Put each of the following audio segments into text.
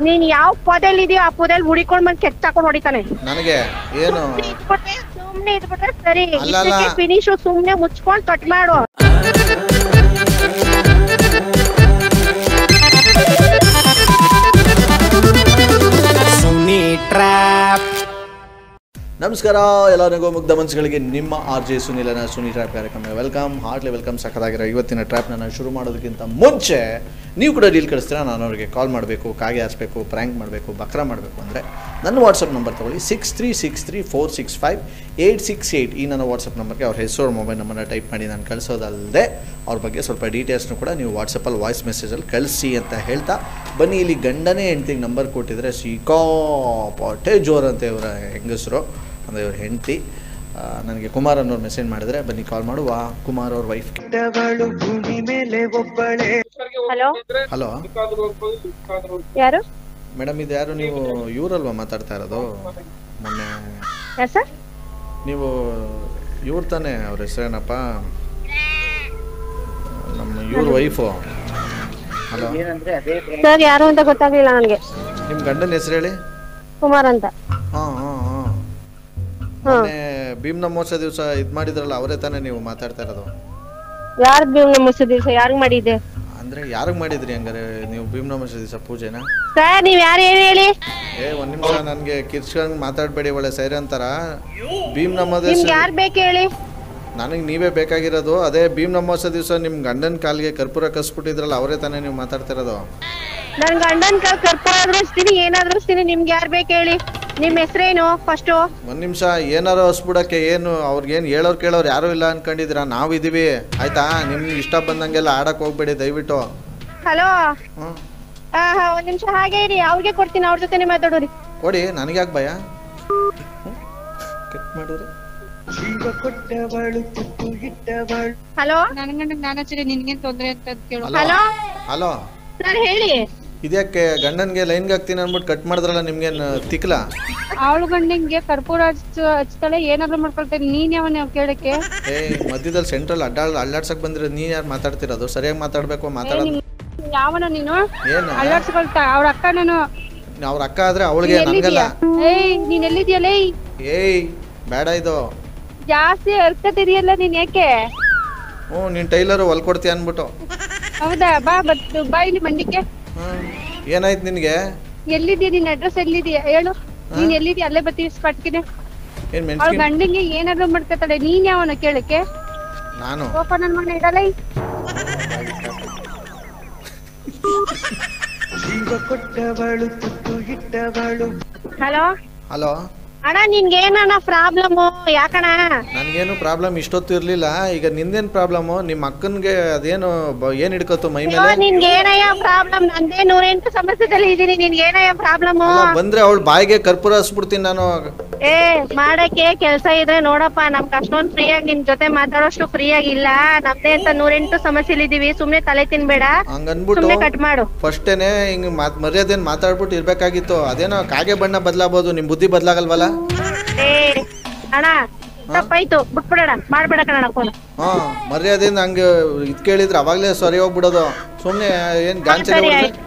ನೀನ್ ಯಾವ ಪೊದೆಲ್ ಇದೆಯೋ ಆ ಪೊದೆಲ್ ಹುಡಿಕೊಂಡ್ ಬಂದ್ ಕೆಚ್ಚಾಕೊಂಡ್ ಹೊಡಿತಾನೆ. ನನಗೆ ಏನು ಸುಮ್ನೆ ಇದ್ಬಿಟ್ರೆ ಸರಿ. ಅಲ್ಲಲ್ಲ. ಫಿನಿಶ್ ಸುಮ್ನೆ ಮುಚ್ಕೊಂಡ್ ಕಟ್ ಮಾಡು. ನಮಸ್ಕಾರ ಎಲ್ಲರಿಗೂ ಮುಗ್ಧ ಮನಸ್ಸುಗಳಿಗೆ ನಿಮ್ಮ RJ ಸುನಿಲನ ಸುನಿ ಟ್ರ್ಯಾಪ್ ಕಾರ್ಯಕ್ರಮ ವೆಲ್ಕಮ್, ಹಾರ್ಟ್ಲಿ ವೆಲ್ಕಮ್. ಸಖತ್ತಾಗಿರೋ ಇವತ್ತಿನ ಟ್ರ್ಯಾಪ್ನ ನಾನು ಶುರು ಮಾಡೋದಕ್ಕಿಂತ ಮುಂಚೆ ನೀವು ಕೂಡ ಡೀಲ್ ಕಳಿಸ್ತೀರಾ, ನಾನು ಅವ್ರಿಗೆ ಕಾಲ್ ಮಾಡಬೇಕು, ಕಾಗೆ ಹಾರಿಸ್ಬೇಕು, ಪ್ರ್ಯಾಂಕ್ ಮಾಡಬೇಕು, ಬಕ್ರಾ ಮಾಡಬೇಕು ಅಂದರೆ ನನ್ನ ವಾಟ್ಸಪ್ ನಂಬರ್ ತೊಗೊಳ್ಳಿ 6363465868. ಈ ನನ್ನ ವಾಟ್ಸಪ್ ನಂಬರ್ಗೆ ಅವ್ರ ಹೆಸರು ಮೊಬೈಲ್ ನಂಬರ್ನ ಟೈಪ್ ಮಾಡಿ ನಾನು ಕಳಿಸೋದಲ್ಲದೆ ಅವ್ರ ಬಗ್ಗೆ ಸ್ವಲ್ಪ ಡೀಟೇಲ್ಸ್ನು ಕೂಡ ನೀವು ವಾಟ್ಸಪ್ಪಲ್ಲಿ ವಾಯ್ಸ್ ಮೆಸೇಜಲ್ಲಿ ಕಳಿಸಿ ಅಂತ ಹೇಳ್ತಾ ಬನ್ನಿ. ಇಲ್ಲಿ ಗಂಡನೇ ಹೆಂಡ್ತಿಗೆ ನಂಬರ್ ಕೊಟ್ಟಿದ್ರೆ ಸಿಕ್ಕಾಪಟ್ಟೆ ಜೋರಂತೆ ಇವರ ಹೆಂಗಸರು ಅಂದರೆ ಇವ್ರ ಹೆಂಡತಿ. ನನಗೆ ಕುಮಾರ್ ಅನ್ನೋರು ಮೆಸೇಜ್ ಮಾಡಿದ್ರೆ ಬನ್ನಿ ಕಾಲ್ ಮಾಡುವ. ಕುಮಾರ್ ಅವ್ರ ವೈಫ್. ಹಲೋ ಹಲೋ ಯಾರು ಮೇಡಮ್, ಇದು ಯಾರು? ನೀವು ಇವ್ರಲ್ವಾ ಮಾತಾಡ್ತಾ ಇರೋದು? ಮೊನ್ನೆ ಯಾರು ಸರ್? ನೀವು ಇವ್ರು ತಾನೇ? ಅವ್ರ ಹೆಸರೇನಪ್ಪ? ನಮ್ಮ ಇವ್ರ ವೈಫು. ಹಲೋ ಸರ್, ಯಾರು ಅಂತ ಗೊತ್ತಾಗ್ಲಿಲ್ಲ ನನಗೆ. ನಿಮ್ಮ ಗಂಡನ ಹೆಸರು ಹೇಳಿ. ಕುಮಾರ್ ಅಂತ. ಹಾಂ ಹಾಂ ಹಾಂ. ಮೊನ್ನೆ ಭೀಮ್ ನಮೋತ್ಸವ ದಿವಸ ಇದು ಮಾಡಿದ್ರಲ್ಲ, ಅವರೇ ತಾನೇ ನೀವು ಮಾತಾಡ್ತಾ ಇರೋದು? ಯಾರು ಭೀಮ್ ನಮೋತ್ಸವ ದಿವಸ ಯಾರಿಗ್ ಮಾಡಿದ್ದೆ? ಅಂದ್ರೆ ಯಾರಿಗೆ ಮಾಡಿದ್ರಿ ಹಂಗಾರೆ ನೀವು ಭೀಮ್ ನಮೋತ್ಸವ ದಿವಸ ಪೂಜೆನ? ಸರ್, ನೀವ್ ಯಾರು ಹೇಳಿ? ಒಂದ್ ನಿಮಿಷ, ನನ್ಗೆ ಕಿರ್ಚ್ಕೊಂಡ್ ಮಾತಾಡ್ಬೇಡಿ, ಒಳ್ಳೆ ಸೈರೆ ಅಂತಾರ. ಭೀಮ್ ನಮೋತ್ಸವ ನಿಮ್ಗೆ ಯಾರು ಬೇಕು ಹೇಳಿ? ನನಗೆ ನೀವೇ ಬೇಕಾಗಿರೋದು. ಅದೇ ಭೀಮ್ ನಮೋತ್ಸವ ದಿವಸ ನಿಮ್ ಗಂಡನ ಕಾಲ್ಗೆ ಕರ್ಪೂರ ಕಸ್ಬಿಟ್ಟಿದ್ರಲ್ಲ, ಅವರೇ ತಾನೇ ನೀವು ಮಾತಾಡ್ತಿರೋದು? ನನ್ ಗಂಡನ್ ಕಾಲ್ ಕರ್ಪೂರ ಆದ್ರೂ ಹಚ್ತೀನಿ, ಏನಾದ್ರೂ ಹಚ್ತೀನಿ. ನಿಮ್ಗೆ ಯಾರು ಬೇಕು ಹೇಳಿ? ನಿಮ್ ಹೆಸರೇನು ಫಸ್ಟ್? ಒಂದ್ ನಿಮಿಷ, ಏನಾರು ಹಸ್ಬಿಡಕ್ಕೆ ಏನು ಅವ್ರಿಗೇನು ಹೇಳೋರು ಕೇಳೋರು ಯಾರು ಇಲ್ಲ ಅನ್ಕೊಂಡಿದ್ದೀರಾ? ನಾವು ಇದೀವಿ, ಆಯ್ತಾ? ನಿಮ್ಗೆ ಇಷ್ಟ ಬಂದಂಗೆಲ್ಲ ಆಡಕ್ ಹೋಗ್ಬೇಡಿ ದಯವಿಟ್ಟು. ಹಲೋ, ಒಂದ್ ನಿಮಿಷ ಹಾಗೆ ಇರಿ, ಅವ್ರಿಗೆ ಕೊಡ್ತೀನಿ, ಅವ್ರ ಜೊತೆನೆ ಮಾತಾಡೋರಿ. ಕೊಡಿ, ನನಗೆ ಯಾಕೆ ಭಯ? ಕಟ್ ಮಾಡಿದ್ರೆ ಹಲೋ ನಿನ್ಗೇನ್ ತೊಂದ್ರೆ ಅಂತ ಕೇಳು. ಹಲೋ ಹಲೋ ಸರ್, ಹೇಳಿ. ಇದ್ಯಾಕೆ ಗಂಡನ್ಗೆ ಲೈನ್ಗೆ ಹಾಕ್ತೀನಿ ಅನ್ಬಿಟ್ಟು ಕಟ್ ಮಾಡಿದ್ರಲ್ಲ, ನಿಮ್ಗೇನು ತಿಕ್ಲ? ಅವಳು ಗಂಡಂಗೆ ಕರ್ಪೂರ ಹಚ್ತಾಳೆ, ಏನಾದ್ರು ಮಾಡ್ಕೊಳ್ತೇನೆ. ನೀನ್ ಯಾವನ್ ಕೇಳಕ್ಕೆ? ಮಧ್ಯದಲ್ಲಿ ಸೆಂಟ್ರಲ್ ಅಲ್ಲಾಡ್ಸಕ್ ಬಂದ್ರೆ ನೀನ್ ಯಾರು ಮಾತಾಡ್ತಿರೋದು? ಸರಿಯಾಗಿ ಮಾತಾಡ್ಬೇಕು, ಮಾತಾಡೋದು. ಯಾವನ ನೀನು? ಏನು ಅಲ್ಲಾಡ್ಸ್ಕೊಳ್ತಾ? ಅವ್ರ ಅಕ್ಕ ನಾನು. ಅವ್ರ ಅಕ್ಕ ಆದ್ರೆ ಅವಳಿಗೆ ನನ್ಗಲ್ಲ. ನೀನ್ ಎಲ್ಲಿದ್ಯಲ್ಲ? ಏಯ್ ಬೇಡ, ಇದು ಜಾಸ್ತಿ ಹರ್ಕತಿದೆಯಲ್ಲ ನೀನ್, ಯಾಕೆ? ನೀನ್ ಟೈಲರ್ ಹೊಲ್ಕೊಡ್ತೀಯ ಅನ್ಬಿಟ್ಟು. ಹೌದಾ? ಬಾ ಇಲ್ಲಿ ಮಂಡಿಕೆ. ಏನಾಯ್ತು ನಿನ್ಗೆ? ಎಲ್ಲಿದ್ಯಾ? ನಿನ್ ಅಡ್ರೆಸ್ ಎಲ್ಲಿದ್ಯಾ ಹೇಳು. ನೀನ್ ಎಲ್ಲಿದ್ಯಾ? ಅಲ್ಲೇ ಬರ್ತೀವಿ ಸ್ಪಾಟ್ಗೆ. ಅವ್ರ ಗಂಡಂಗೆ ಏನಾದ್ರು ಮಾಡ್ಕೊತಾಳೆ, ನೀನ್ ಯಾವನ ಕೇಳಕ್ಕೆ? ನಾನು ಕೋಪ ನನ್ ಮನೆ ಇಡಲ್ಲ. ಹಲೋ ಹಲೋ ಅಣ್ಣ, ನಿನ್ಗೆ ಏನಣ್ಣ ಪ್ರಾಬ್ಲಮ್? ಯಾಕಣ್ಣ? ನನ್ಗೇನು ಪ್ರಾಬ್ಲಮ್ ಇಷ್ಟೊತ್ತು ಇರ್ಲಿಲ್ಲ. ಈಗ ನಿಂದೇನ್ ಪ್ರಾಬ್ಲಮ್? ನಿಮ್ಮ ಅಕ್ಕನ್ಗೆ ಅದೇನು ಏನ್ ಹಿಡ್ಕೋತು ಮೈ ಮೇಲೆ? ನಿನ್ಗೆ ಏನಯ್ಯ ಪ್ರಾಬ್ಲಮ್? ನಂದೇ 108 ಸಮಸ್ಯೆದಲ್ಲಿ ಇದೀನಿ. ನಿನ್ಗೆ ಏನಯ್ಯ ಪ್ರಾಬ್ಲಮ್? ಬಂದ್ರೆ ಅವಳ ಬಾಯಿಗೆ ಕರ್ಪೂರ ಹಸ್ಬಿಡ್ತೀನಿ ನಾನು. ಮಾಡಕ್ಕೆ ಕೆಲ್ಸ ಇದ್ರೆ ನೋಡಪ್ಪ, ನಮ್ಗೆ ಅಷ್ಟೊಂದ್ ಫ್ರೀ ಆಗಿ ನಿನ್ ಜೊತೆ ಮಾತಾಡೋಷ್ಟು ಫ್ರೀ ಆಗಿಲ್ಲ. ನಮ್ದೇ ಅಂತ 108 ಸಮಸ್ಯೆಲಿ ಇದೀವಿ. ಸುಮ್ನೆ ತಲೆ ತಿನ್ಬೇಡ, ಹಂಗನ್ಬಿಟ್ಟು ಕಟ್ ಮಾಡು. ಫಸ್ಟೇನೆ ಹಿಂಗ್ ಮರ್ಯಾದೇನ್ ಮಾತಾಡ್ಬಿಟ್ಟು ಇರ್ಬೇಕಾಗಿತ್ತು. ಅದೇನೋ ಕಾಗೆ ಬಣ್ಣ ಬದಲಾಗಬಹುದು, ನಿಮ್ ಬುದ್ಧಿ ಬದಲಾಗಲ್ವಲ್ಲ? ಅಣ್ಣ ತಪ್ಪಾಯ್ತು, ಬಿಟ್ಬಿಡೋಣ, ಮಾಡ್ಬೇಡ ಕಣ ಫೋನ್. ಮರ್ಯಾದೆಯಿಂದ ಹಂಗೆ ಇದ್ ಕೇಳಿದ್ರೆ ಅವಾಗ್ಲೇ ಸರಿ ಹೋಗ್ಬಿಡೋದು. ಸುಮ್ನೆ ಏನ್ ಗಾಂಚಲಿ.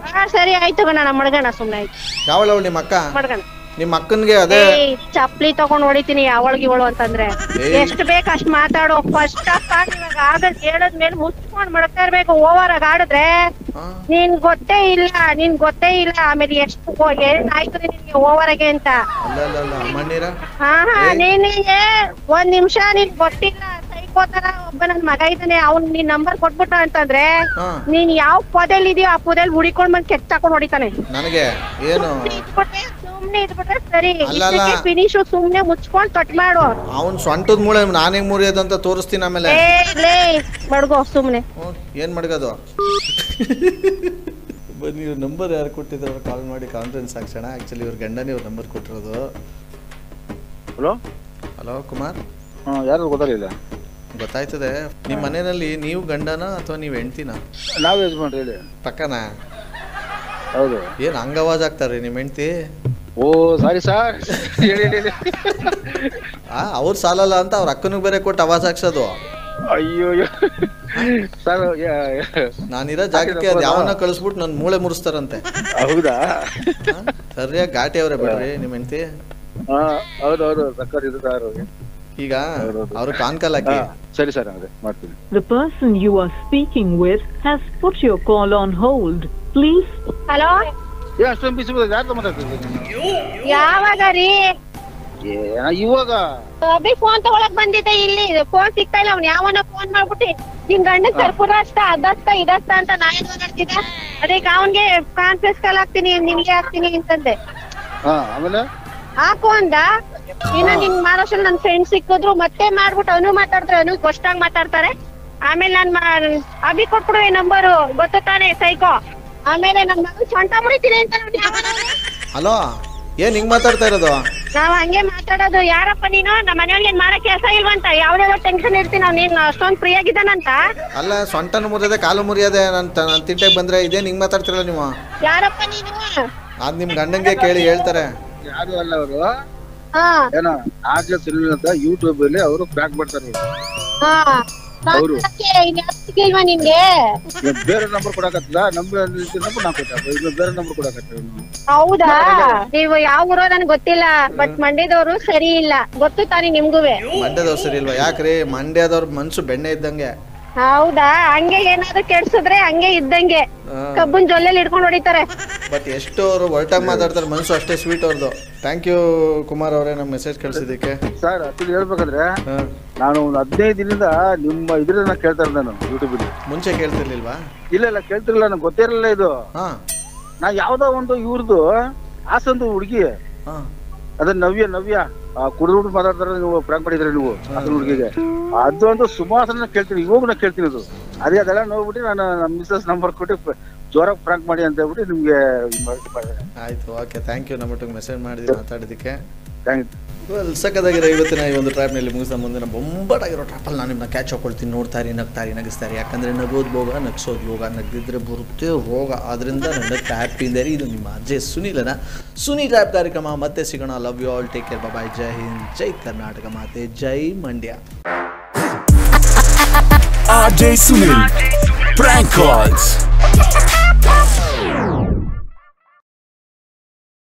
ಸರಿ ಆಯ್ತು ಕಣ, ಮಡ್ಗಣ. ಸುಮ್ನೆ ಆಯ್ತು. ಯಾವಳವಳು ನಿಮ್ಮ ಅಕ್ಕ? ಮಡ್ಗಣ. ನಿಮ್ಮ ಅಕ್ಕನ್ಗೆ ಅದೇ ಚಪ್ಲಿ ತಗೊಂಡ್ ಹೊಡಿತೀನಿ ಅವಳಿಗೆ ಇವಳು ಅಂತಂದ್ರೆ. ಎಷ್ಟು ಬೇಕು ಅಷ್ಟ್ ಮಾತಾಡು. ಫಸ್ಟ್ ಆಫ್ ಆಲ್ ಇವಾಗ ಆಗದ್ ಹೇಳದ್ಮೇಲೆ ಮುಚ್ಕೊಂಡ್ ಮಾಡ್ತಾ ಇರ್ಬೇಕು. ಓವರ್ ಆಗಿ ಆಡಿದ್ರೆ ನಿನ್ ಗೊತ್ತೇ ಇಲ್ಲ. ಆಮೇಲೆ ಎಷ್ಟು ಏನಾಯ್ತು ನಿನ್ಗೆ ಓವರ್ ಆಗಿ ಅಂತ. ನಿನಗೆ ಒಂದ್ ನಿಮಿಷ ನಿನ್ ಗೊತ್ತಿಲ್ಲ. ಸೈಕೋತರ ಒಬ್ಬ ನನ್ ಮಗ ಇದ್ದಾನೆ, ಅವ್ನ್ ನಿನ್ ನಂಬರ್ ಕೊಟ್ಬಿಟ್ಟ ಅಂತಂದ್ರೆ ನೀನ್ ಯಾವ ಪೊದೆಲ್ ಇದೆಯೋ ಆ ಪೊದೆಲ್ ಹುಡಿಕೊಂಡ್ ಬಂದ್ ಕೆಚ್ಚಾಕೊಂಡ್ ಹೊಡಿತಾನೆ. ನನಗೆ ಏನು ಸುಮ್ನೆ ಇದ್ಬಿಟ್ರೆ ಸರಿ. ಫಿನಿಶ್ ಸುಮ್ನೆ ಮುಚ್ಕೊಂಡ್ ಕಟ್ ಮಾಡು. ಅವ್ನ್ ಸ್ವಂಟದ ಮೂಳೆ ನಾನೇ ಮುರಿಯೋದಂತ ತೋರಿಸ್ತೀನಿ ಆಮೇಲೆ. ಮಡ್ಗೋ ಸುಮ್ನೆ. ಏನ್ ಮಡ್ಗೋದು? ಬನ್ನಿ, ಇವ್ರ ನಂಬರ್ ಯಾರು ಕೊಟ್ಟಿದ್ರು ಕಾಲ್ ಮಾಡಿ ಕಾನ್ಫರೆನ್ಸ್ ಹಾಕ್ಸೋಣ. ಆಕ್ಚುಲಿ ಇವ್ರ ಗಂಡನೇ ಇವ್ರ ನಂಬರ್ ಕೊಟ್ಟಿರೋದು. Hello hello Kumar. ಯಾರು ಗೊತ್ತಾಗಲಿಲ್ಲ. ಗೊತ್ತಾಯ್ತದೆ. ನಿಮ್ಮ ಮನೆಯಲ್ಲಿ ನೀವು ಗಂಡನ ಅಥವಾ ನೀವು ಹೆಂಡ್ತಿನ? ನಾವು ಯಜಮಾನ್ರಿ. ಹೇಳಿ. ಪಕ್ಕನಾ? ಹೌದು. ಏನ್ ಹಂಗ ಅವಾಜ್ ಆಗ್ತಾರ್ರಿ ನಿಮ್ಮ ಹೆಂಡ್ತಿ? ಓ ಸಾರಿ ಸರ್. ಹೇಳಿ. ಅವ್ರು ಸಾಲಲ್ಲ ಅಂತ ಅವ್ರ ಅಕ್ಕನಿಗೆ ಬೇರೆ ಕೊಟ್ಟು ಅವಾಜ್ ಹಾಕ್ಸೋದು. ಅಯ್ಯೋ ಸರ್ ನಾನಿರೋ ಜಾಗಕ್ಕೆ ಅದು ಯಾವನ್ನ ಕಳಿಸ್ಬಿಟ್ಟು ನನ್ನ ಮೂಳೆ ಮುರಿಸ್ತಾರಂತೆ. ಹೌದಾ? ಸರಿಯಾಗಿ ಘಾಟಿ ಅವರೇ ಬಿಡ್ರಿ ನಿಮ್ಮ ಹೆಂಡತಿ. ಹೌದೌದು ಸಕ್ಕರ್ ಇದು ಸರ್. ಈಗ ಅವರು ಕಾನ್ಕಾಲ್ ಹಾಕಿ. ಸರಿ ಸರ್ ಅದೇ ಮಾಡ್ತೀನಿ. The person you are speaking with has put your call on hold. Please. Hello, ಅಷ್ಟೊಂದು ಬಿಸಿ ಯಾರು ಮಾತಾಡ್ತಿದ್ದೀನಿ? ಯಾವಾಗ ರೀ? ಇವಾಗ ಅಭಿ ಫೋನ್ ತಗೊಳಕ್ ಬಂದಿದ್ದೆ, ಇಲ್ಲಿ ಫೋನ್ ಸಿಗ್ತಾ ಇಲ್ಲ. ಅವ್ನು ಯಾವನ ಫೋನ್ ಮಾಡ್ಬಿಟ್ಟು ನಿನ್ ಗಂಡಕ್ ಕರ್ಪೂರ ಅಷ್ಟ ಅದಸ್ತ ಇದಸ್ತ ಅಂತ ನಾ ಏನ್ ಮಾತಾಡ್ತಿದ್ದೆ. ಅದಕ್ಕೆ ಅವನ್ಗೆ ಕಾನ್ಫರೆನ್ಸ್ ಕಾಲ್ ಹಾಕ್ತೀನಿ, ನಿಮ್ಗೆ ಹಾಕ್ತೀನಿ ಅಂತಂದೆ. ಆಮೇಲೆ ಹಾಕು ಅಂದ. ಇನ್ನ ನಿನ್ ಮಾರೋಷಲ್ ನನ್ ಫ್ರೆಂಡ್ ಸಿಕ್ಕಿದ್ರು, ಮತ್ತೆ ಮಾಡ್ಬಿಟ್ಟು ಅವನು ಮಾತಾಡ್ತಾರೆ, ಅವನು ಗೊತ್ತಾಗ್ ಮಾತಾಡ್ತಾರೆ. ಆಮೇಲೆ ನಾನ್ ಅಭಿ ಕೊಟ್ಬಿಡುವೆ ನಂಬರು, ಗೊತ್ತ ತಾನೆ ಸೈಕೋ. ಆಮೇಲೆ ನನ್ ಮಗನ್ ಸೊಂಟ ಮುರಿತೀನಿ ಅಂತ. ಹಲೋ, ಏನ್ ಹಿಂಗ್ ಮಾತಾಡ್ತಾ ಇರೋದು? ನಾವ್ ಹಂಗೆ ಮಾತಾಡೋದು. ಯಾರಪ್ಪ ನೀನು? ನಮ್ಮ ಮನೆಯವ್ರಿಗೆ ಏನ್ ಮಾಡಕ್ ಕೆಲಸ ಇಲ್ವಂತ? ಯಾವ್ದಾದ್ರು ಟೆನ್ಷನ್ ಇರ್ತೀನಿ ನಾವ್. ನೀನ್ ಅಷ್ಟೊಂದ್ ಫ್ರೀ ಆಗಿದ್ದಾನಂತ? ಅಲ್ಲ, ಸೊಂಟನು ಮುರಿಯದೆ ಕಾಲು ಮುರಿಯದೆ ನನ್ ತಿಂಟೆಗೆ ಬಂದ್ರೆ ಇದೇನ್ ಹಿಂಗ್ ಮಾತಾಡ್ತಿರಲ್ಲ ನೀವು? ಯಾರಪ್ಪ ನೀನು? ಅದ್ ನಿಮ್ ಗಂಡಂಗೆ ಕೇಳಿ ಹೇಳ್ತಾರೆ. ಯಾರು ಅಲ್ಲ ಅವರು, ಏನೋ ಆಗ ಸುನಿಲ್ ಅಂತ ಯೂಟ್ಯೂಬ್ ಅಲ್ಲಿ ಅವರು ಬ್ಯಾಕ್ ಮಾಡ್ತಾರೆ. ಅವರು ನಿನ್ಗೆ ಬೇರೆ ನಂಬರ್ ಕೊಡಕತ್ತಿಲ್ಲ, ನಂಬರ್ ನಾ ಕೊಟ್ಟ ಬೇರೆ ನಂಬರ್ ಕೊಡಕತ್ತ. ಹೌದಾ? ನೀವು ಯಾವ ಊರೋ ನನ್ಗೆ ಗೊತ್ತಿಲ್ಲ, ಬಟ್ ಮಂಡ್ಯದವ್ರು ಸರಿ ಇಲ್ಲ, ಗೊತ್ತು ತಾನೇ ನಿಮ್ಗುವೆ. ಮಂಡ್ಯದವ್ರು ಸರಿ ಇಲ್ವಾ? ಯಾಕ್ರಿ? ಮಂಡ್ಯದವ್ರ ಮನ್ಸು ಬೆಣ್ಣೆ ಇದ್ದಂಗೆ. ಹೌದಾ? ಹಂಗೆ ಏನಾದ್ರು ಕೆಡ್ಸಿದ್ರೆ ಹಂಗೆ ಇದ್ದಂಗೆ ಕಬ್ಬನ್ ಜೊಲ್ಲೆಲ್ಲಿ ಹಿಡ್ಕೊಂಡು ಹೊಡಿತಾರೆ. ಬಟ್ ಎಷ್ಟು ಅವ್ರು ಒರಟಾಗಿ ಮಾತಾಡ್ತಾರೆ, ಮನ್ಸು ಅಷ್ಟೇ ಸ್ವೀಟ್ ಅವ್ರದ್ದು. ಥ್ಯಾಂಕ್ ಯು ಕುಮಾರ್ ಅವರೇ ನಮ್ ಮೆಸೇಜ್ ಕಳ್ಸಿದ್ದಕ್ಕೆ. ಸರ್ ಆಕ್ಚುಲಿ ಹೇಳ್ಬೇಕಂದ್ರೆ ನಾನು ಒಂದು 15 ದಿನದಿಂದ ನಿಮ್ಮ ಇದ್ರನ್ನ ಕೇಳ್ತಾ ಇದ್ದೆ ನಾನು ಯೂಟ್ಯೂಬ್ ಅಲ್ಲಿ. ಮುಂಚೆ ಕೇಳ್ತಿರ್ಲಿಲ್ವಾ? ಇಲ್ಲ ಕೇಳ್ತಿರ್ಲಿಲ್ಲ, ನಂಗೆ ಗೊತ್ತೇ ಇರಲಿಲ್ಲ ಇದು. ನಾ ಯಾವ್ದೋ ಒಂದು ಇವ್ರದ್ದು ಹಾಸಂದು ಹುಡುಗಿ, ಅದ ನವ್ಯ ಕುಡಿದ್ಬಿಟ್ಟು ಮಾತಾಡ್ತಾರೆ, ನೀವು ಪ್ರಾಂಕ್ ಮಾಡಿದ್ರೆ ನೀವು ಹಾಸನ ಹುಡುಗಿಗೆ. ಅದು ಒಂದು ಸುಮಾಸನ ಕೇಳ್ತೀನಿ, ಇವಾಗ ನಾ ಕೇಳ್ತೀನಿ ಅದು. ಅದೆಲ್ಲ ನೋಡ್ಬಿಟ್ಟು ನಾನು ನಮ್ಮ ಮಿಸಸ್ ನಂಬರ್ ಕೊಟ್ಟು ಜೋರಾಗಿ ಪ್ರಾಂಕ್ ಮಾಡಿ ಅಂತ ಹೇಳ್ಬಿಟ್ಟು ನಿಮ್ಗೆ ಆಯ್ತು. Okay, thank you. ನಮ್ಮೊಟ್ಟಿಗೆ ಮೆಸೇಜ್ ಮಾಡಿದ್ವಿ, ಮಾತಾಡಿದಕ್ಕೆ ಥ್ಯಾಂಕ್ ಯು. ಸಕ್ಕದಾಗಿರೋ ಇವತ್ತಿನ ಈ ಒಂದು ಟ್ರ್ಯಾಪ್ನಲ್ಲಿ ಮುಗಿಸ ಮುಂದಿನ ಬೊಂಬಾಟಾಗಿರೋ ಟ್ರ್ಯಾಪಲ್ಲಿ ನಾನು ನಿಮ್ಮನ್ನ ಕ್ಯಾಚ್ ಹಾಕೊಳ್ತೀನಿ. ನೋಡ್ತಾರಿ, ನಗ್ತಾರಿ, ನಗಿಸ್ತಾರೆ. ಯಾಕಂದರೆ ನಗೋದು ಭೋಗ, ನಗಿಸೋದು ಯೋಗ, ನಗದಿದ್ರೆ ಬರುತ್ತೆ ರೋಗ. ಆದ್ದರಿಂದ ನನ್ನ ಹ್ಯಾಪಿಯಿಂದ ರೀ. ಇದು ನಿಮ್ಮ ಅಜಯ್ ಸುನೀಲನ ಸುನಿ ಟ್ರ್ಯಾಪ್ ಕಾರ್ಯಕ್ರಮ. ಮತ್ತೆ ಸಿಗೋಣ. Love you all, take care, bye. ಜೈ ಹಿಂದ್, ಜೈ ಕರ್ನಾಟಕ ಮಾತೆ, ಜೈ Mandya. RJ Sunil Prank Calls.